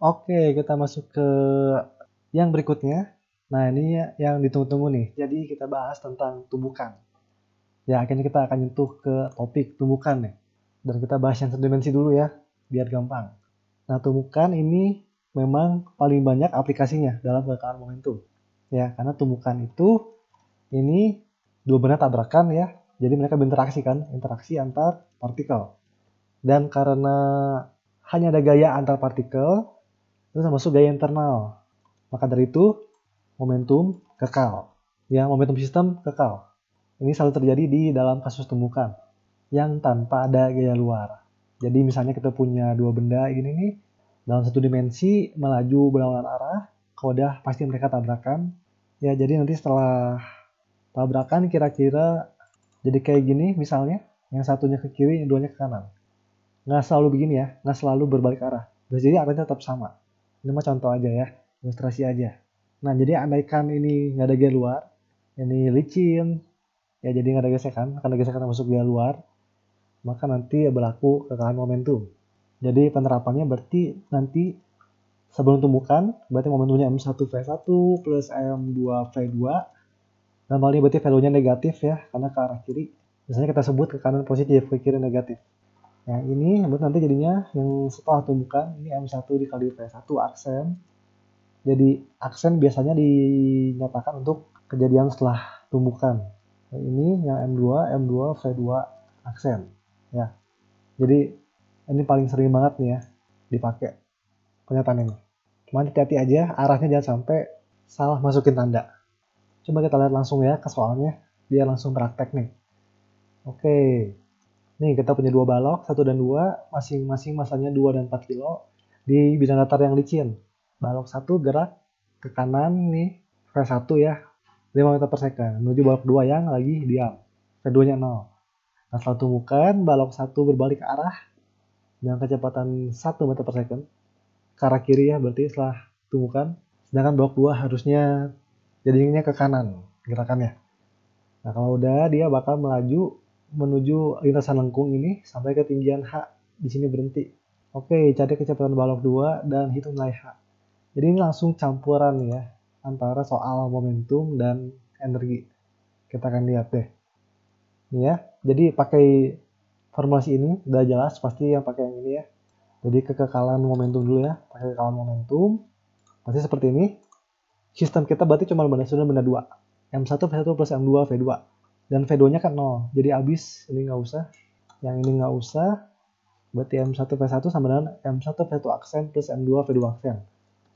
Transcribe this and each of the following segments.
Oke, kita masuk ke yang berikutnya. Nah, ini yang ditunggu-tunggu nih. Jadi kita bahas tentang tumbukan. Ya, akhirnya kita akan nyentuh ke topik tumbukan nih. Dan kita bahas yang sedimensi dulu ya, biar gampang. Nah, tumbukan ini memang paling banyak aplikasinya dalam kekayaan momentum. Ya, karena tumbukan itu ini dua benda tabrakan ya. Jadi mereka berinteraksi kan, interaksi antar partikel. Dan karena hanya ada gaya antar partikel, itu termasuk gaya internal. Maka dari itu, momentum kekal. Ya, momentum sistem kekal. Ini selalu terjadi di dalam kasus tumbukan yang tanpa ada gaya luar. Jadi misalnya kita punya dua benda ini nih, dalam satu dimensi melaju berlawanan arah, kalau udah pasti mereka tabrakan. Ya, jadi nanti setelah tabrakan kira-kira jadi kayak gini misalnya, yang satunya ke kiri, yang duanya ke kanan. Nggak selalu begini ya, nggak selalu berbalik arah. Jadi arahnya tetap sama. Ini mah contoh aja ya, ilustrasi aja. Nah, jadi andaikan ini nggak ada gaya luar, ini licin, ya jadi nggak ada gesekan, karena gesekan masuk gaya luar, maka nanti berlaku kekalahan momentum. Jadi penerapannya berarti nanti sebelum tumbukan, berarti momentumnya M1V1 plus M2V2, dan ini berarti value-nya negatif ya, karena ke arah kiri. Misalnya kita sebut ke kanan positif, ke kiri negatif. Nah ini nanti jadinya yang setelah tumbukan, ini M1 dikali V1 aksen. Jadi aksen biasanya dinyatakan untuk kejadian setelah tumbukan. Nah, ini yang M2, M2, V2 aksen. Ya, jadi ini paling sering banget nih ya dipakai pernyataan ini. Cuma hati-hati aja, arahnya jangan sampai salah masukin tanda. Coba kita lihat langsung ya ke soalnya, biar langsung praktek nih. Oke, nih kita punya dua balok, 1 dan 2, masing-masing masanya 2 dan 4 kilo di bidang datar yang licin. Balok 1 gerak ke kanan nih, V1 ya, 5 meter per second, menuju balok 2 yang lagi diam, V2-nya 0. Nah, setelah tumbukan, balok 1 berbalik ke arah dengan kecepatan 1 meter per second, ke arah kiri ya, berarti setelah tumbukan, sedangkan balok 2 harusnya jadinya ke kanan gerakannya. Nah, kalau udah dia bakal melaju menuju lintasan lengkung ini sampai ketinggian H. Di sini berhenti. Oke, cari kecepatan balok 2 dan hitung nilai H. Jadi ini langsung campuran ya antara soal momentum dan energi. Kita akan lihat deh. Ini ya. Jadi pakai formulasi ini udah jelas pasti yang pakai yang ini ya. Jadi kekekalan momentum dulu ya. Pakai kekekalan momentum. Pasti seperti ini. Sistem kita berarti cuma benda 1 dan benda 2. M1 V1 plus M2 V2. Dan V2-nya kan 0. Jadi habis, ini nggak usah. Yang ini nggak usah. Berarti M1 V1 sama dengan M1 V1 aksen plus M2 V2 aksen.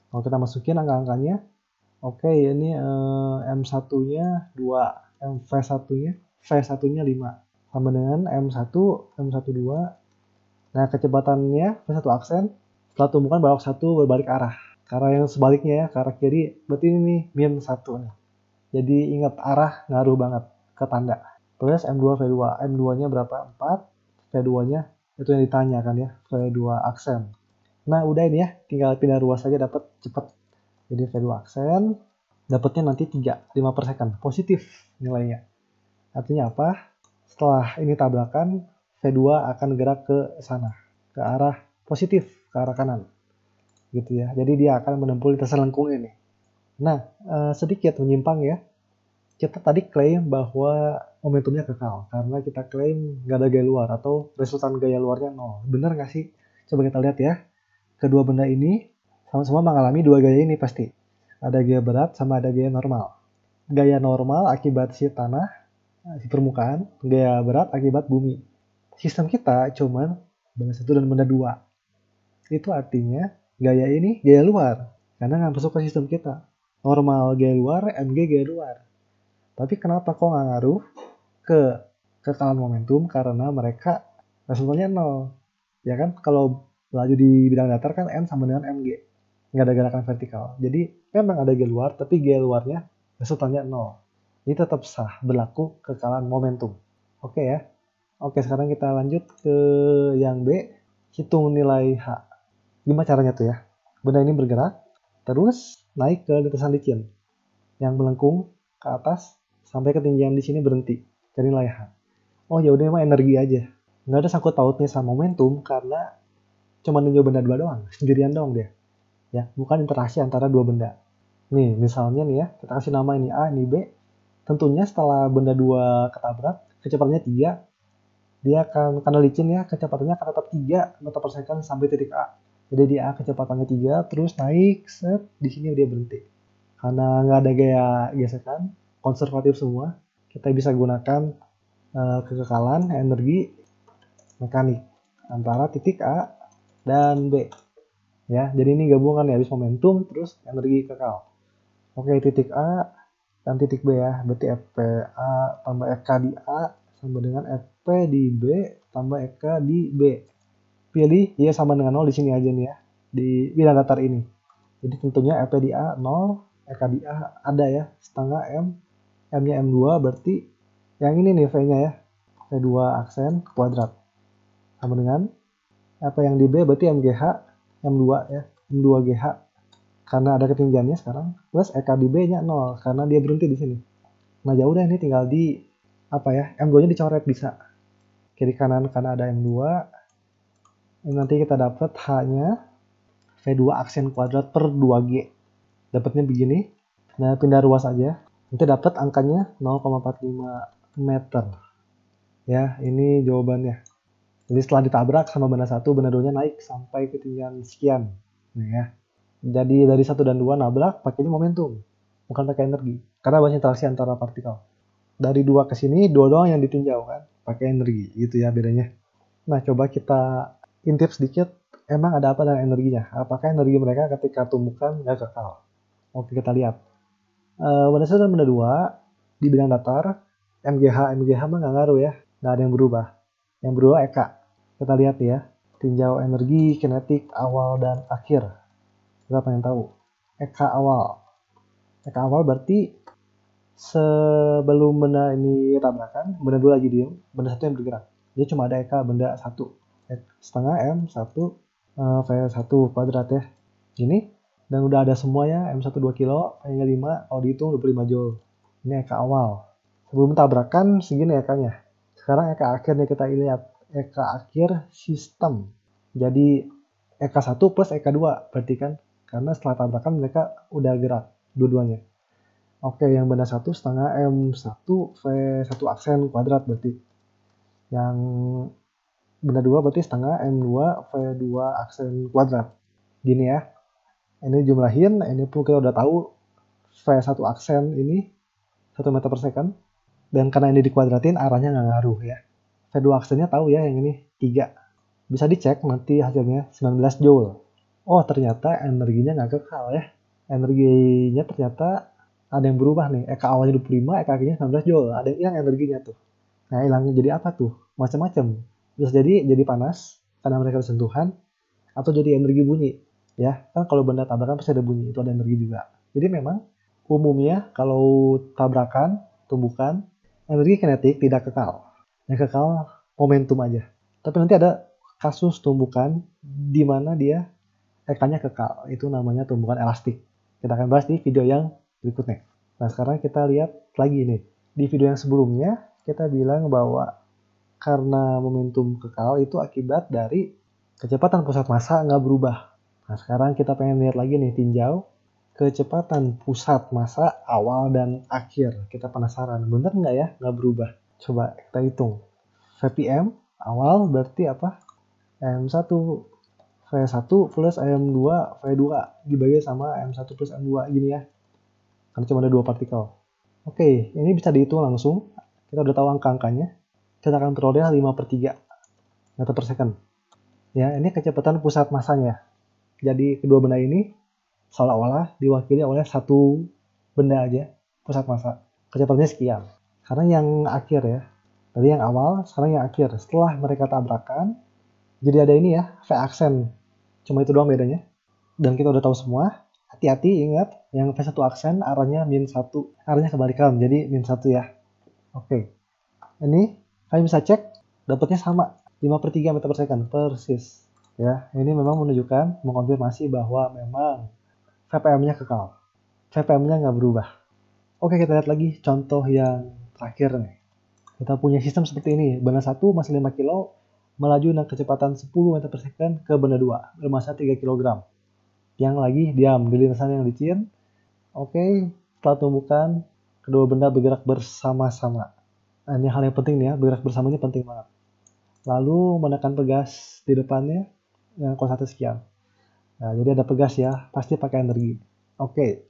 Kalau kita masukin angka-angkanya, oke ini M1-nya 2, V1-nya 5. Sama dengan M1, M1 2. Nah, kecepatannya V1 aksen, setelah tumbukan balok 1 berbalik arah. Karena yang sebaliknya ya, ke arah kiri, berarti ini nih, min 1 nih. Jadi ingat arah ngaruh banget ke tanda. Plus M2 V2. M2-nya berapa? 4. V2-nya itu yang ditanya kan ya. V2 aksen. Nah udah ini ya. Tinggal pindah ruas saja dapat cepet. Jadi V2 aksen. Dapatnya nanti 3. 5 per second. Positif nilainya. Artinya apa? Setelah ini tabrakan, V2 akan gerak ke sana. Ke arah positif. Ke arah kanan. Gitu ya. Jadi dia akan menempuh lintasan lengkung ini. Nah, sedikit menyimpang ya. Kita tadi klaim bahwa momentumnya kekal karena kita klaim nggak ada gaya luar atau resultan gaya luarnya 0. Bener nggak sih? Coba kita lihat ya. Kedua benda ini sama-sama mengalami dua gaya ini pasti. Ada gaya berat sama ada gaya normal. Gaya normal akibat si tanah, si permukaan. Gaya berat akibat bumi. Sistem kita cuman benda 1 dan benda 2. Itu artinya gaya ini gaya luar. Karena nggak masuk ke sistem kita. Normal gaya luar, MG gaya luar. Tapi kenapa kok nggak ngaruh ke kekalahan momentum? Karena mereka resultannya 0. Ya kan? Kalau laju di bidang datar kan N sama dengan MG. Nggak ada gerakan vertikal. Jadi memang ada gaya luar, tapi gaya luarnya resultannya 0. Ini tetap sah, berlaku kekalahan momentum. Oke ya? Oke, sekarang kita lanjut ke yang B. Hitung nilai H. Gimana caranya tuh ya? Benda ini bergerak, terus naik ke lintasan licin. Yang melengkung ke atas, sampai ketinggian di sini berhenti. Cari nilai H. Oh ya udah emang energi aja. Nggak ada sangkut pautnya sama momentum karena cuma ninjau benda 2 doang. Sendirian doang dia. ya, bukan interaksi antara dua benda. Nih, misalnya nih ya, kita kasih nama ini A, ini B. Tentunya setelah benda dua ketabrak, kecepatannya 3, dia akan, karena licin ya, kecepatannya akan tetap 3 meter per second sampai titik A. Jadi di A kecepatannya 3, terus naik, set, di sini dia berhenti. Karena nggak ada gaya gesekan, konservatif semua, kita bisa gunakan kekekalan energi mekanik antara titik A dan B. Ya, jadi ini gabungan ya, habis momentum terus energi kekal. Oke, titik A dan titik B ya, berarti FPA tambah FK di A sama dengan FP di B tambah FK di B. Pilih Y sama dengan 0 di sini aja nih ya, di bidang datar ini. Jadi tentunya FP di A 0, FK di A ada ya, setengah M, M-nya M2, berarti yang ini nih V-nya ya, V2 aksen kuadrat. Sama dengan apa yang di B berarti MGH, M2 ya, M2GH. Karena ada ketinggiannya sekarang, plus EKDB-nya 0 karena dia berhenti di sini. Nah, ya udah ini tinggal di apa ya, M2-nya dicoret bisa. Kiri kanan karena ada M2. Ini nanti kita dapat H-nya V2 aksen kuadrat per 2G. Dapatnya begini. Nah, pindah ruas aja. Nanti dapat angkanya 0,45 meter. Ya, ini jawabannya. Jadi setelah ditabrak sama benda 1, benda 2-nya naik sampai ketinggian sekian. Nah ya. Jadi dari 1 dan 2 nabrak pakainya momentum, bukan pakai energi. Karena banyak interaksi antara partikel. Dari 2 ke sini, 2 doang yang ditinjau kan, pakai energi. Gitu ya bedanya. Nah, coba kita intip sedikit, emang ada apa dengan energinya? Apakah energi mereka ketika tumbukan nggak kekal? Oke, kita lihat. Benda 1 dan benda 2, di bidang datar, MGH mah nggak ngaruh ya, nggak ada yang berubah. Yang berubah EK. Kita lihat ya, tinjau energi, kinetik, awal, dan akhir. Kita pengen tahu EK awal. EK awal berarti sebelum benda ini tabrakan, benda 2 lagi diem, benda 1 yang bergerak. Dia cuma ada EK benda 1. Setengah M, 1, V1 kuadrat ya. Gini. Dan udah ada semua ya, M1 2 kilo, V-nya 5, kalau dihitung 25 joule. Ini EK awal. Sebelum tabrakan segini EK-nya. Sekarang EK akhirnya kita lihat. EK akhir sistem. Jadi EK1 plus EK2 berarti kan. Karena setelah tabrakan mereka udah gerak dua-duanya. Oke, yang benda 1 setengah M1 V1 aksen kuadrat berarti. Yang benda 2 berarti setengah M2 V2 aksen kuadrat. Gini ya. Ini jumlahin, ini pun kita udah tahu V1 aksen ini 1 meter per second. Dan karena ini dikuadratin arahnya nggak ngaruh ya. V2 aksennya tahu ya yang ini 3. Bisa dicek nanti hasilnya 19 joule. Oh, ternyata energinya nggak kekal ya. Energinya ternyata ada yang berubah nih. EK awalnya 25, EK akhirnya 19 joule. Ada yang hilang energinya tuh. Nah, hilangnya jadi apa tuh? Macam-macam. Bisa jadi panas karena mereka bersentuhan, atau jadi energi bunyi. Ya, kan kalau benda tabrakan pasti ada bunyi, itu ada energi juga. Jadi memang umumnya kalau tabrakan, tumbukan, energi kinetik tidak kekal. Yang kekal momentum aja. Tapi nanti ada kasus tumbukan di mana dia EK-nya kekal. Itu namanya tumbukan elastik. Kita akan bahas di video yang berikutnya. Nah, sekarang kita lihat lagi nih. Di video yang sebelumnya, kita bilang bahwa karena momentum kekal itu akibat dari kecepatan pusat massa nggak berubah. Nah, sekarang kita pengen lihat lagi nih, tinjau kecepatan pusat massa awal dan akhir. Kita penasaran, bener nggak ya nggak berubah? Coba kita hitung. VPM awal berarti apa? M1 V1 plus M2 V2 dibagi sama M1 plus M2 gini ya. Karena cuma ada 2 partikel. Oke, ini bisa dihitung langsung. Kita udah tahu angka-angkanya. Kita akan peroleh 5/3 meter per second. Ya, ini kecepatan pusat massanya. Jadi kedua benda ini seolah-olah diwakili oleh satu benda aja, pusat massa. Kecepatannya sekian. Karena yang akhir ya. Tadi yang awal, sekarang yang akhir. Setelah mereka tabrakan, jadi ada ini ya, V aksen. Cuma itu doang bedanya. Dan kita udah tahu semua. Hati-hati, ingat. Yang V1 aksen arahnya -1. Arahnya kebalikan, jadi -1 ya. Oke. Ini, kalian bisa cek. Dapatnya sama. 5/3 meter per second. Persis. Ya, ini memang menunjukkan, mengkonfirmasi bahwa memang VPM-nya kekal. VPM-nya nggak berubah. Oke, kita lihat lagi contoh yang terakhir nih. Kita punya sistem seperti ini. Benda 1 masih 5 kilo, melaju dengan kecepatan 10 meter per second ke benda 2, bermassa 3 kg. yang lagi diam di lintasan yang licin. Oke, setelah tumbukan, kedua benda bergerak bersama-sama. Nah, ini hal yang penting nih ya, bergerak bersama ini penting banget. Lalu menekan pegas di depannya yang konstante sekian. Nah, jadi ada pegas ya, pasti pakai energi. Oke,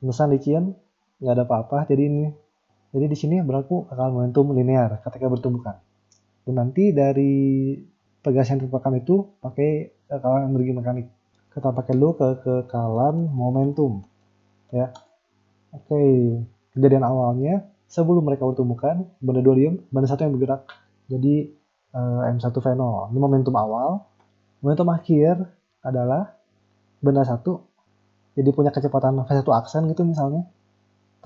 lintasan licin, nggak ada apa-apa. Jadi di sini berlaku akal momentum linear ketika bertumbukan. Dan nanti dari pegas yang ditemukan itu pakai kekalan energi mekanik. Kita pakai dulu kekekalan momentum. Ya, oke. Kejadian awalnya sebelum mereka bertumbukan, benda dua diem, benda satu yang bergerak. Jadi M1V0. Ini momentum awal. Momentum akhir adalah benda satu jadi punya kecepatan V1 aksen gitu misalnya.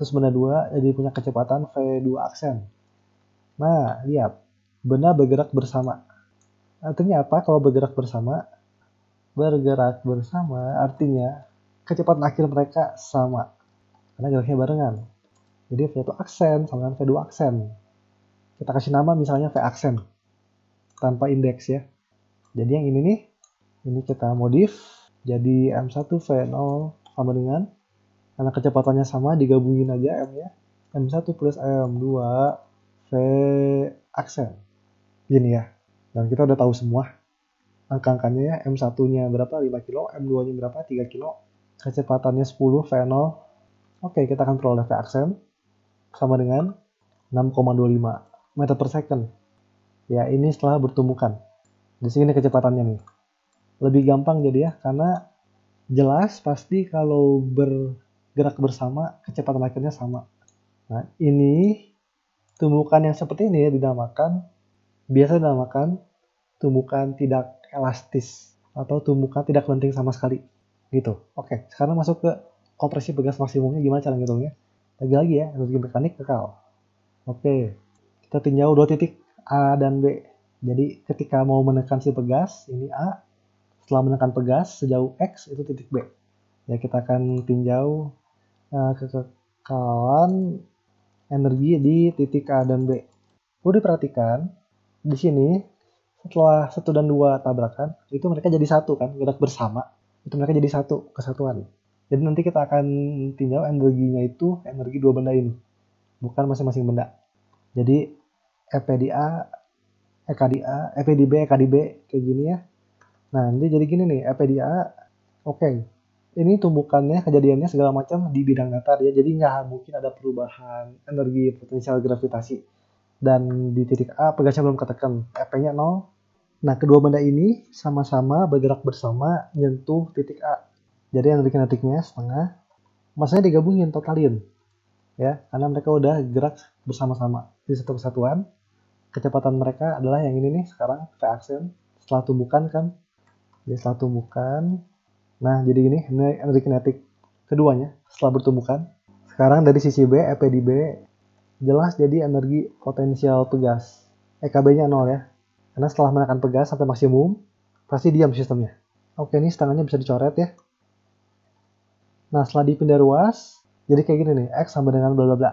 Terus benda 2 jadi punya kecepatan V2 aksen. Nah, lihat. Benda bergerak bersama. Artinya apa kalau bergerak bersama? Bergerak bersama artinya kecepatan akhir mereka sama. Karena geraknya barengan. Jadi V1 aksen sama dengan V2 aksen. Kita kasih nama misalnya V aksen. Tanpa indeks ya. Jadi yang ini nih, ini kita modif. Jadi M1V0 sama dengan, karena kecepatannya sama, digabungin aja M-nya. M1 plus M2 V aksen. Gini ya. Dan kita udah tahu semua angka-angkanya ya. M1-nya berapa? 5 kilo. M2-nya berapa? 3 kilo. Kecepatannya 10 V0. Oke, kita akan peroleh V aksen sama dengan 6,25 meter per second. Ya, ini setelah bertumbukan. Di sini kecepatannya nih. Lebih gampang jadi ya, karena jelas pasti kalau bergerak bersama, kecepatan akhirnya sama. Nah, ini tumbukan yang seperti ini ya biasa dinamakan tumbukan tidak elastis atau tumbukan tidak lenting sama sekali. Gitu. Oke, sekarang masuk ke kompresi pegas maksimumnya gimana cara ngitungnya. Lagi-lagi ya, energi mekanik kekal. Oke, kita tinjau dua titik A dan B. Jadi ketika mau menekan si pegas, ini A. Setelah menekan pegas sejauh X itu titik B. Ya, kita akan tinjau kekekalan energi di titik A dan B. Perlu diperhatikan, di sini setelah 1 dan 2 tabrakan, itu mereka jadi satu kan, gerak bersama. Itu mereka jadi satu, kesatuan. Jadi nanti kita akan tinjau energinya itu energi dua benda ini, bukan masing-masing benda. Jadi EP di A, EK di A, EP di B, EK di B, kayak gini ya. Nah, nanti jadi gini nih, EP di A, oke. Ini tumbukannya, kejadiannya segala macam di bidang datar ya, jadi nggak mungkin ada perubahan energi potensial gravitasi. Dan di titik A pegasnya belum ketekan, EP-nya 0. Nah, kedua benda ini sama-sama bergerak bersama nyentuh titik A. Jadi energi kinetiknya setengah, masanya digabungin, totalin. Ya, karena mereka udah gerak bersama-sama di satu kesatuan. Kecepatan mereka adalah yang ini nih sekarang, V aksen. Setelah tumbukan kan, jadi setelah tumbukan, nah jadi gini, ini energi kinetik keduanya setelah bertumbukan. Sekarang dari sisi B, EP di B, jelas jadi energi potensial pegas. EKB-nya 0 ya. Karena setelah menekan pegas sampai maksimum, pasti diam sistemnya. Oke, ini setengahnya bisa dicoret ya. Nah, setelah dipindah ruas, jadi kayak gini nih, X sama dengan bla bla bla.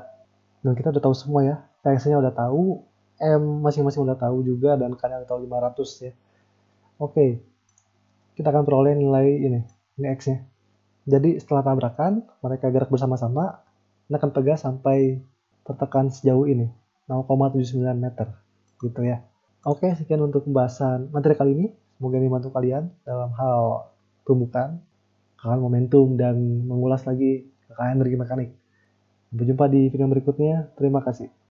Dan kita udah tahu semua ya. X-nya udah tahu, M masing-masing udah tahu juga, dan kalian udah tahu 500 ya. Oke, kita akan peroleh nilai ini X-nya. Jadi setelah tabrakan, mereka gerak bersama-sama, menekan pegas sampai tertekan sejauh ini, 0,79 meter. Gitu ya. Oke, sekian untuk pembahasan materi kali ini. Semoga ini membantu kalian dalam hal tumbukan, kekalahan momentum, dan mengulas lagi kekayaan energi mekanik. Sampai jumpa di video berikutnya. Terima kasih.